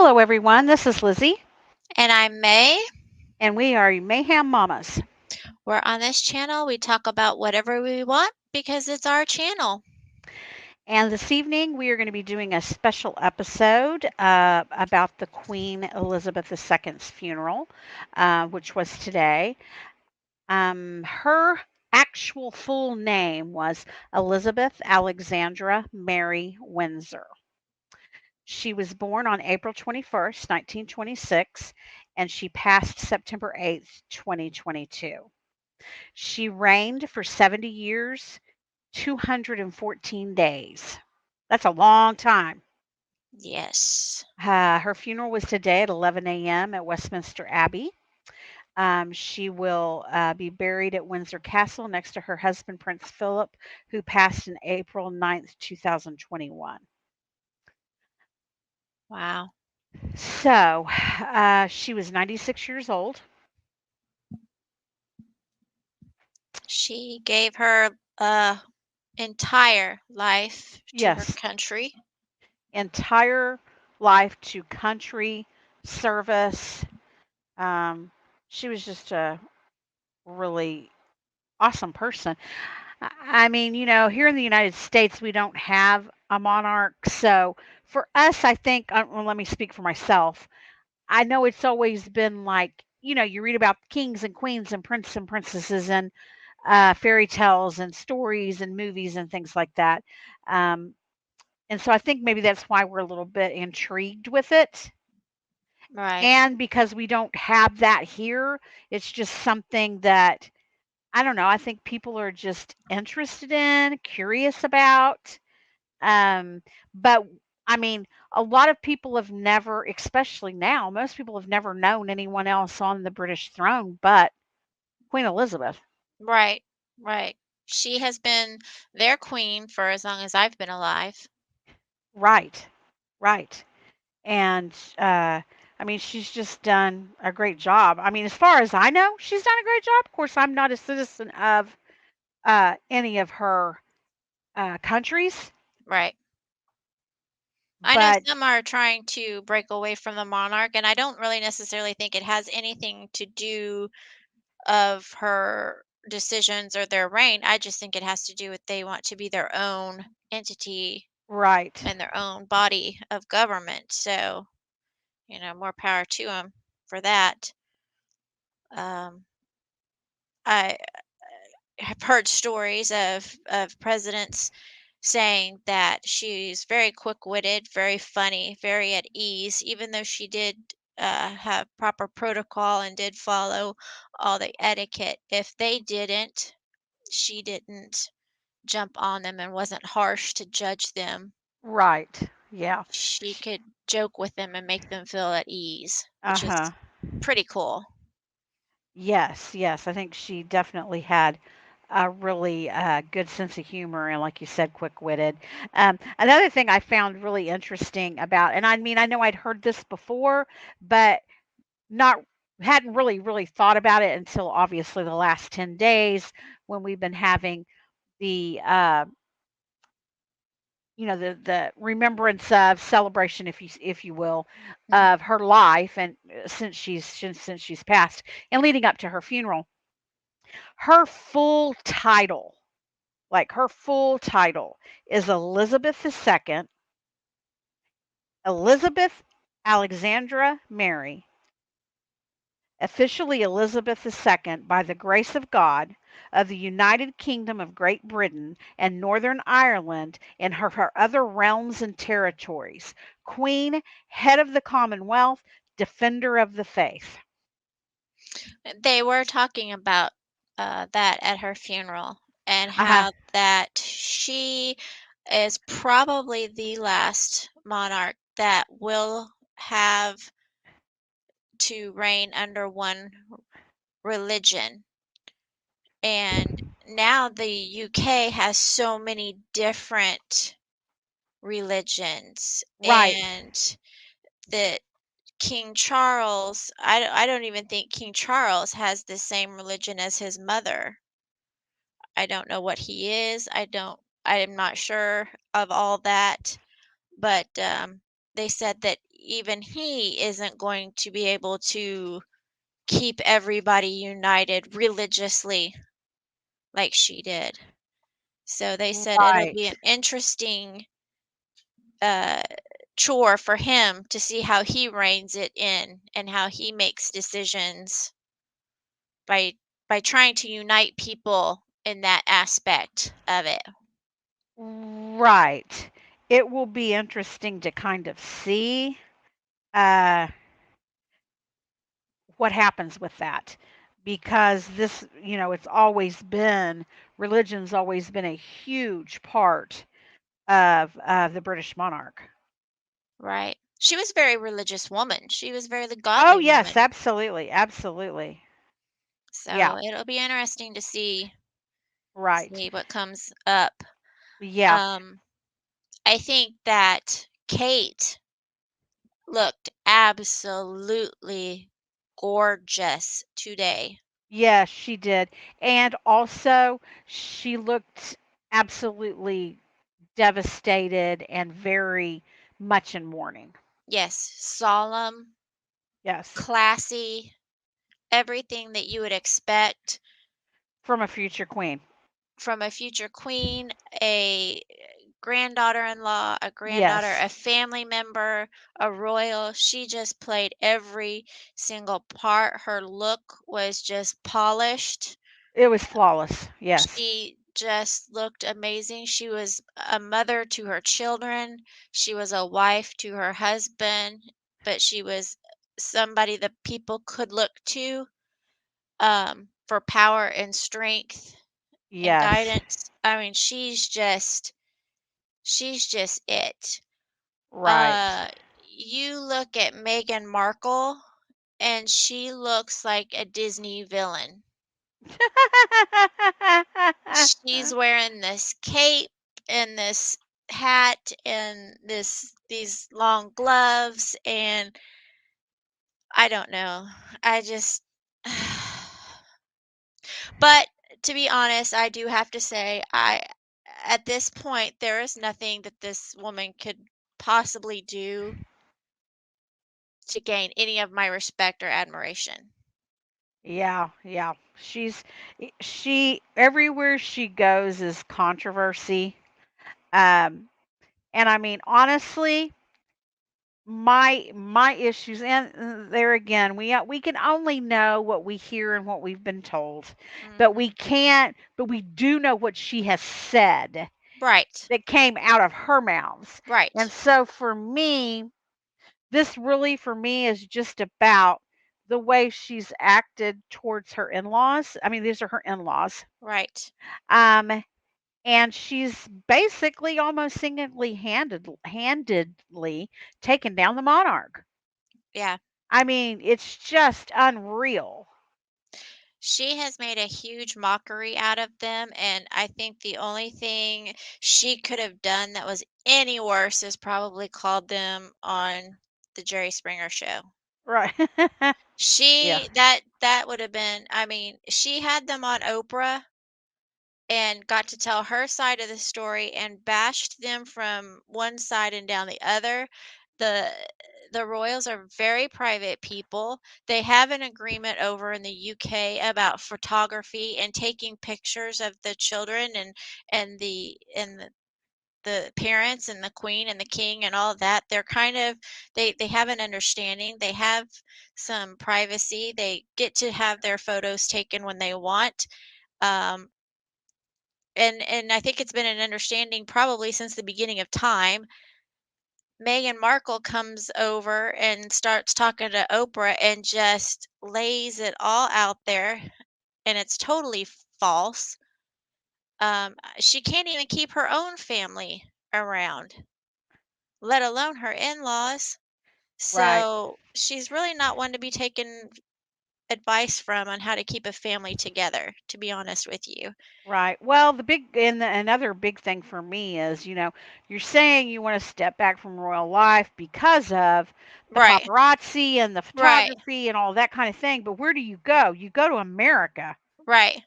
Hello, everyone. This is Lizzie, And I'm May. and we are Mayhem Mamas. We're on this channel. We talk about whatever we want because it's our channel. And this evening, we are going to be doing a special episode about the Queen Elizabeth II's funeral, which was today. Her actual full name was Elizabeth Alexandra Mary Windsor. She was born on April 21st, 1926, and she passed September 8th, 2022. She reigned for 70 years, 214 days. That's a long time. Yes. Her funeral was today at 11 a.m. at Westminster Abbey. She will be buried at Windsor Castle next to her husband, Prince Philip, who passed on April 9th, 2021. Wow. So she was 96 years old. She gave her entire life to her Yes, country. entire life to country service. Um, she was just a really awesome person. I mean, here in the United States, we don't have a monarch. So for us, I think, well, let me speak for myself. I know it's always been like, you read about kings and queens and princes and princesses and fairy tales and stories and movies and things like that. Um, and so I think maybe that's why we're a little bit intrigued with it. Right. And because we don't have that here, it's just something that I don't know. I think people are just interested in, curious about. Um, but I mean, a lot of people have never, especially now, most people have never known anyone else on the British throne but Queen Elizabeth. Right. Right. She has been their queen for as long as I've been alive. Right, right. And I mean, she's just done a great job. I mean, as far as I know, she's done a great job. Of course, I'm not a citizen of any of her countries, Right. I know but some are trying to break away from the monarch, and I don't really necessarily think it has anything to do of her decisions or their reign. I just think it has to do with they want to be their own entity right. and their own body of government. So, more power to them for that. Um, I have heard stories of presidents saying that she's very quick-witted, very funny, very at ease, even though she did have proper protocol and did follow all the etiquette. If they didn't, she didn't jump on them and wasn't harsh to judge them. Right. Yeah. She Sh could joke with them and make them feel at ease, which Uh-huh. is pretty cool. Yes, yes. I think she definitely had a really good sense of humor and, like you said, quick-witted. Another thing I found really interesting about, and I mean, I know I'd heard this before, but not hadn't really thought about it until obviously the last 10 days when we've been having the the remembrance of celebration, if you will, Mhm. of her life, and since she's passed and leading up to her funeral. Her full title, like her full title, is Elizabeth II, Elizabeth Alexandra Mary, officially Elizabeth II, by the grace of God, of the United Kingdom of Great Britain and Northern Ireland and her other realms and territories, Queen, head of the Commonwealth, defender of the faith. They were talking about that at her funeral and Uh-huh. how that she is probably the last monarch that will have to reign under one religion. And now the UK has so many different religions, Right. and that King Charles, I don't even think King Charles has the same religion as his mother. I don't know what he is. I am not sure of all that, but they said that even he isn't going to be able to keep everybody united religiously like she did. So they said it'll be Right. an interesting uh, chore for him to see how he reins it in and how he makes decisions by trying to unite people in that aspect of it. Right. It will be interesting to kind of see uh, what happens with that because this, it's always been religion's always been a huge part of the British monarch. Right. She was a very religious woman. She was a very Oh godly yes, woman. absolutely, absolutely. Yeah, So it'll be interesting to right. see what comes up. Yeah, Um, I think that Kate looked absolutely gorgeous today. yes, she did, and also she looked absolutely devastated and very much in mourning. Yes, solemn, Yes, classy, everything that you would expect from a future queen. from a future queen, a granddaughter-in-law, a granddaughter, Yes, a family member, a royal. She just played every single part. Her look was just polished. it was flawless. Yes, She just looked amazing. She was a mother to her children. She was a wife to her husband, but she was somebody that people could look to for power and strength and yes, guidance. I mean, she's just it. right. Uh, you look at Meghan Markle, and she looks like a Disney villain. She's wearing this cape and this hat and these long gloves, and I don't know. I just but to be honest, I do have to say I at this point there is nothing that this woman could possibly do to gain any of my respect or admiration. Yeah, yeah. She everywhere she goes is controversy. Um, and I mean honestly, my issues and there again, we can only know what we hear and what we've been told. But Mhm. we can't but we do know what she has said Right. that came out of her mouths. And Right. so for me, this really for me is just about the way she's acted towards her in-laws. I mean, these are her in-laws. Right. Um, and she's basically almost handedly taken down the monarch. Yeah. I mean, it's just unreal. She has made a huge mockery out of them, and I think the only thing she could have done that was any worse is probably called them on the Jerry Springer show. Right. Yeah. That would have been, I mean, she had them on Oprah and got to tell her side of the story and bashed them from one side and down the other. The the royals are very private people. They have an agreement over in the UK about photography and taking pictures of the children and the parents and the queen and the king and all of that. They're kind of they have an understanding. They have some privacy. They get to have their photos taken when they want. Um, and I think it's been an understanding probably since the beginning of time. Meghan Markle comes over and starts talking to Oprah and just lays it all out there, and it's totally false. She can't even keep her own family around, let alone her in-laws. Right. So she's really not one to be taken advice from on how to keep a family together, to be honest with you. Right. Well, another big thing for me is, you're saying you want to step back from royal life because of the Right, paparazzi and the right, photography and all that kind of thing. But where do you go? You go to America. right,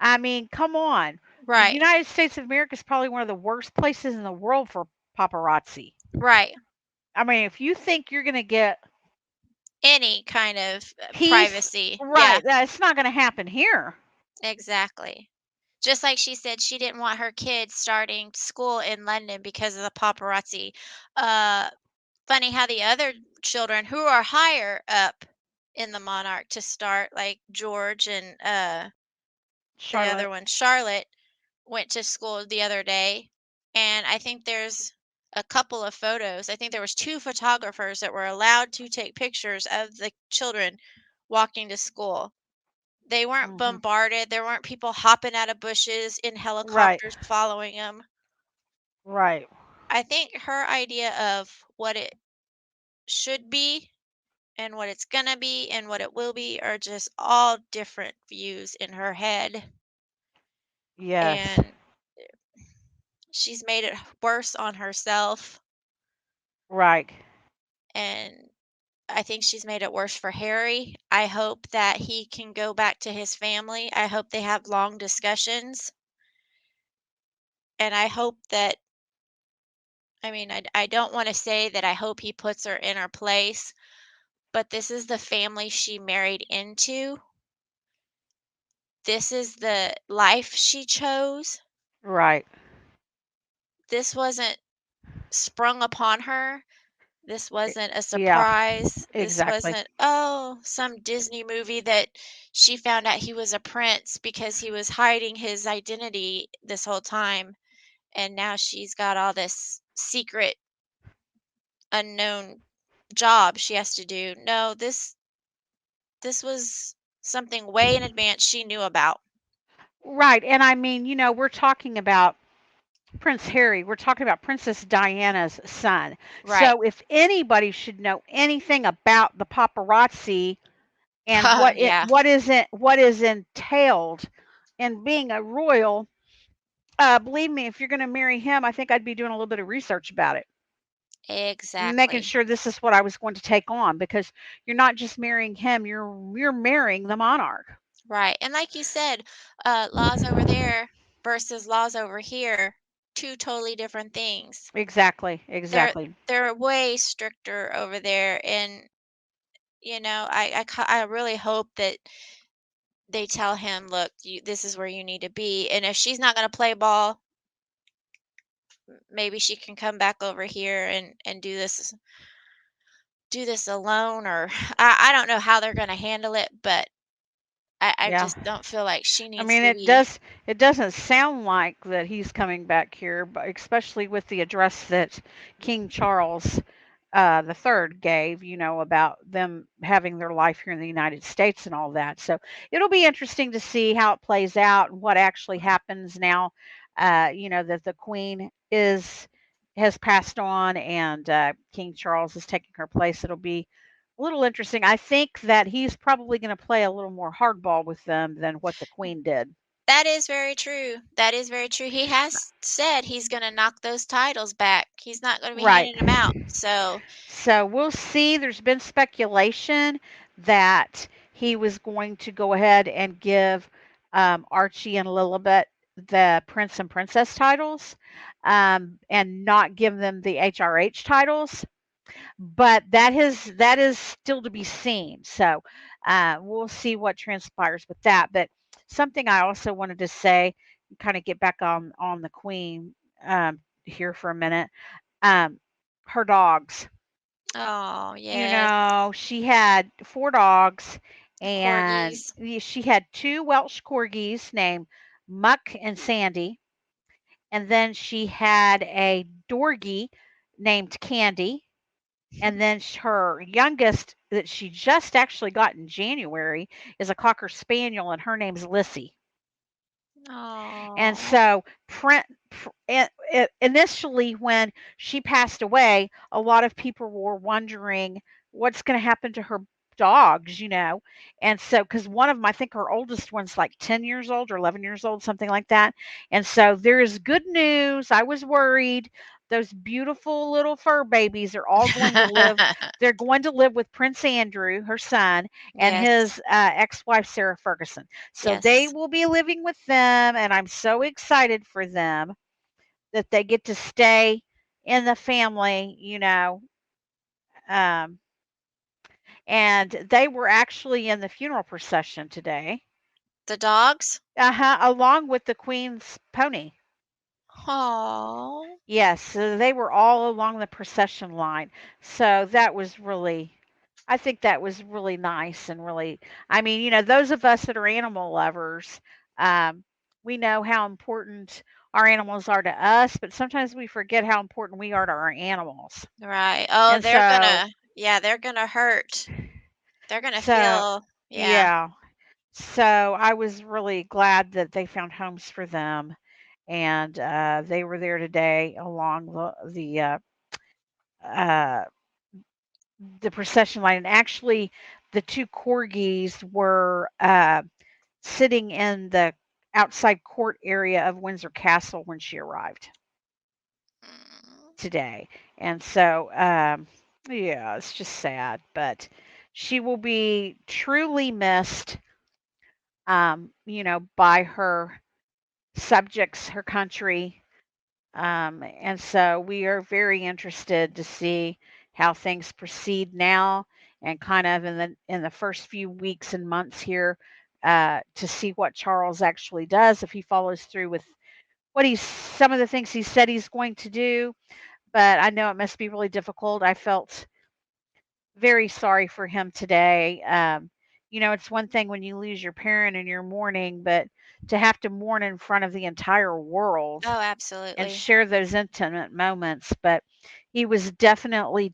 I mean, come on. The right, United States of America is probably one of the worst places in the world for paparazzi. right. I mean, if you think you're going to get Any kind of peace, privacy. Yeah, right, that's not going to happen here. exactly. Just like she said she didn't want her kids starting school in London because of the paparazzi. Uh, Funny how the other children who are higher up in the monarch to start, like George and the other Charlotte. one, Charlotte, went to school the other day, and I think there's a couple of photos. I think there was two photographers that were allowed to take pictures of the children walking to school. They weren't Mhm. bombarded. There weren't people hopping out of bushes in Right. helicopters following them. Right. I think her idea of what it should be and what it's gonna be and what it will be are just all different views in her head. Yes. And she's made it worse on herself. Right. And I think she's made it worse for Harry. I hope that he can go back to his family. I hope they have long discussions. And I hope that, I mean, I don't want to say that I hope he puts her in her place, but this is the family she married into. This is the life she chose. Right. This wasn't sprung upon her. This I- wasn't a Yeah, surprise. This exactly. wasn't, oh, some Disney movie that she found out he was a prince because he was hiding his identity this whole time. And now she's got all this secret, unknown job she has to do. No, this was something way in advance she knew about. Right. And I mean, we're talking about Prince Harry. We're talking about Princess Diana's son. Right. So if anybody should know anything about the paparazzi and Yeah. what is entailed in being a royal, believe me, if you're going to marry him, I think I'd be doing a little bit of research about it, making Exactly. sure this is what I was going to take on because you're not just marrying him, you're marrying the monarch. Right. And like you said, laws over there versus laws over here, two totally different things. Exactly, They're exactly. they're way stricter over there, and I really hope that they tell him, look, this is where you need to be, and if she's not going to play ball, maybe she can come back over here and do this alone, or I don't know how they're going to handle it, but I Yeah. just don't feel like she I needs mean, to be. it doesn't sound like that he's coming back here, but especially with the address that King Charles the third gave, about them having their life here in the United States and all that. So it'll be interesting to see how it plays out and what actually happens now. That the Queen is has passed on and King Charles is taking her place. It'll be a little interesting. I think that he's probably going to play a little more hardball with them than what the Queen did. That is very true. That is very true. He has said he's going to knock those titles back. He's not going to be Right. handing them out. So, So we'll see. There's been speculation that he was going to go ahead and give Archie and Lilibet the Prince and Princess titles and not give them the HRH titles. But that is still to be seen. So we'll see what transpires with that. But something I also wanted to say, kind of get back on the Queen here for a minute. Um, her dogs. oh, yes, She had 4 dogs, and corgis. she had 2 Welsh corgis named Muck and Sandy, and then she had a Dorgie named Candy, and then her youngest that she just actually got in January is a Cocker Spaniel, and her name's Lissy. And Oh, so, initially, when she passed away, a lot of people were wondering what's going to happen to her dogs. And so, because one of them, I think her oldest one's like 10 years old or 11 years old, something like that. And so, there is good news. I was worried. Those beautiful little fur babies are all going to live. They're going to live with Prince Andrew, her son, and yes, his ex wife, Sarah Ferguson. So they yes. will be living with them, and I'm so excited for them that they get to stay in the family. Um, and they were actually in the funeral procession today. The dogs? Uh-huh, along with the Queen's pony. Oh, Yes, so they were all along the procession line. So that was really, I think that was really nice and really, I mean, those of us that are animal lovers, um, we know how important our animals are to us, but sometimes we forget how important we are to our animals. right. Oh, And yeah, they're gonna hurt. They're gonna so, feel, yeah. yeah. So I was really glad that they found homes for them, and they were there today along uh, the procession line. And actually, the two corgis were sitting in the outside court area of Windsor Castle when she arrived Mm, today. And so, yeah, it's just sad, but she will be truly missed, by her subjects, her country. And so we are very interested to see how things proceed now and kind of in the first few weeks and months here, to see what Charles actually does, if he follows through with some of the things he said he's going to do. But I know it must be really difficult. I felt very sorry for him today. It's one thing when you lose your parent and you're mourning, but to have to mourn in front of the entire world oh, and absolutely. share those intimate moments. But he was definitely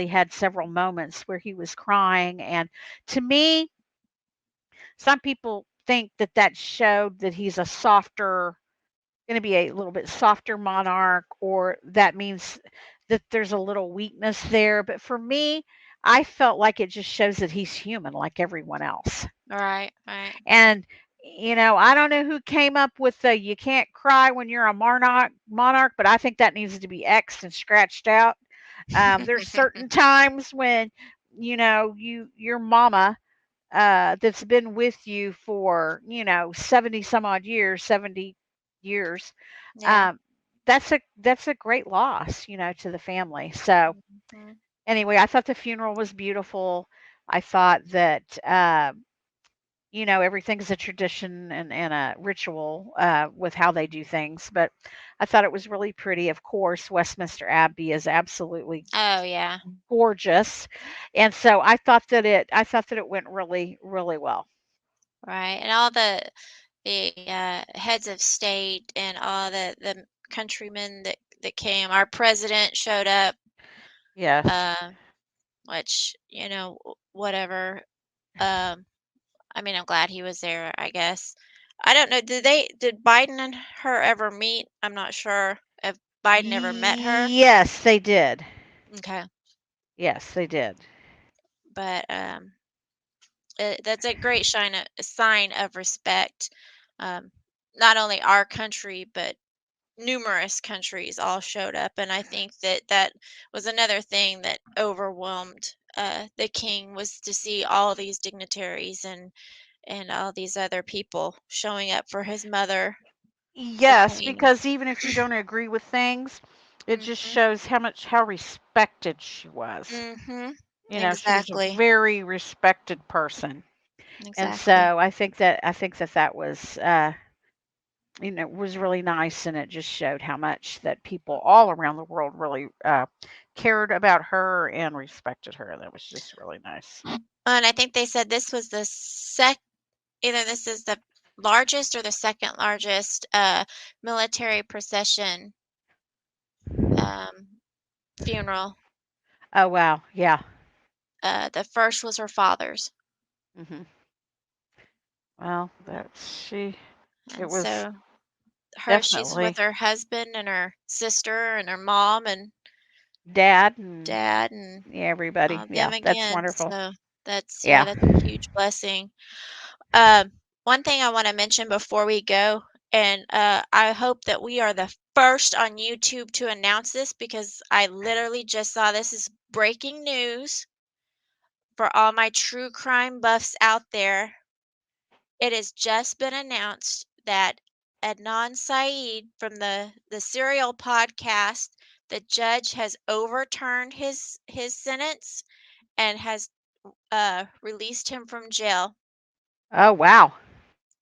had several moments where he was crying. And to me, some people think that that showed that he's a softer, going to be a little bit softer monarch, or that means that there's a little weakness there. But for me, I felt like it just shows that he's human like everyone else. Right, right. And I don't know who came up with the you can't cry when you're a monarch, but I think that needs to be X'd and scratched out. There's certain times when your mama, that's been with you for 70 some odd years, 70 years, Yeah. um, that's a great loss, to the family. So Mhm. anyway, I thought the funeral was beautiful. I thought that everything's a tradition and a ritual, with how they do things. But I thought it was really pretty. Of course, Westminster Abbey is absolutely Oh, yeah. gorgeous, and so I thought that it went really, really well. Right. And all the heads of state and all the countrymen that came. Our president showed up, Yes. uh, which, whatever. Um, I mean, I'm glad he was there, I guess. I don't know. Did Biden and her ever meet? I'm not sure if Biden ever met her. Yes, they did. Okay. Yes, they did. But that's a great sign of respect. Um, not only our country, but numerous countries all showed up, and I think that was another thing that overwhelmed the king, was to see all these dignitaries and all these other people showing up for his mother, the Yes, queen. because even if you don't agree with things, it just Mhm. shows how respected she was. Mhm. She was a Exactly. very respected person. And Exactly. so I think that was really nice, and it just showed how much that people all around the world really cared about her and respected her. That was just really nice. And I think they said this was the either this is the largest or the second largest military procession um, funeral. Oh wow, yeah. The first was her father's, Hmm. Well, it and was so she's with definitely her husband and her sister and her mom and dad and dad and yeah, everybody. all Yeah, them that's again. wonderful. So Yeah. that's a huge blessing. Um, One thing I want to mention before we go, and I hope that we are the first on YouTube to announce this, because I literally just saw this is breaking news for all my true crime buffs out there. It has just been announced that Adnan Syed from the Serial podcast the judge has overturned his sentence and has released him from jail. Oh, wow.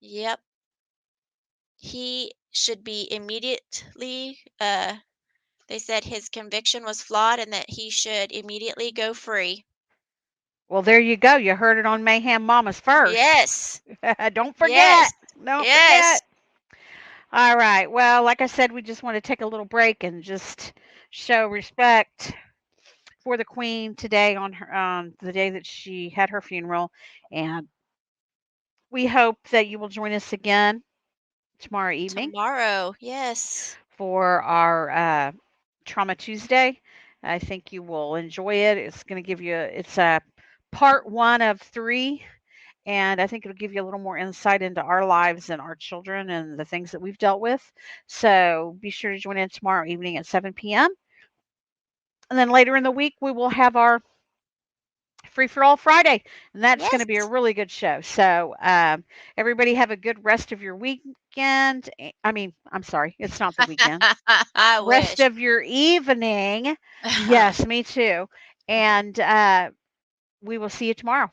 Yep. He should be immediately they said his conviction was flawed and that he should immediately go free. Well, there you go. You heard it on Mayhem Mamas first. Yes. Don't forget. Yes. Don't Yes. forget. All right. Well, like I said, we just want to take a little break and just show respect for the Queen today on her the day that she had her funeral, and we hope that you will join us again tomorrow evening Tomorrow. Yes. for our Trauma Tuesday. I think you will enjoy it. It's going to give you it's a part 1 of 3, and I think it'll give you a little more insight into our lives and our children and the things that we've dealt with. So be sure to join in tomorrow evening at 7 p.m. And then later in the week, we will have our Free for All Friday, and that's going to be a Yes. really good show. So everybody have a good rest of your weekend. I mean, I'm sorry, it's not the weekend. I Rest wish. of your evening. Yes, me too. And we will see you tomorrow.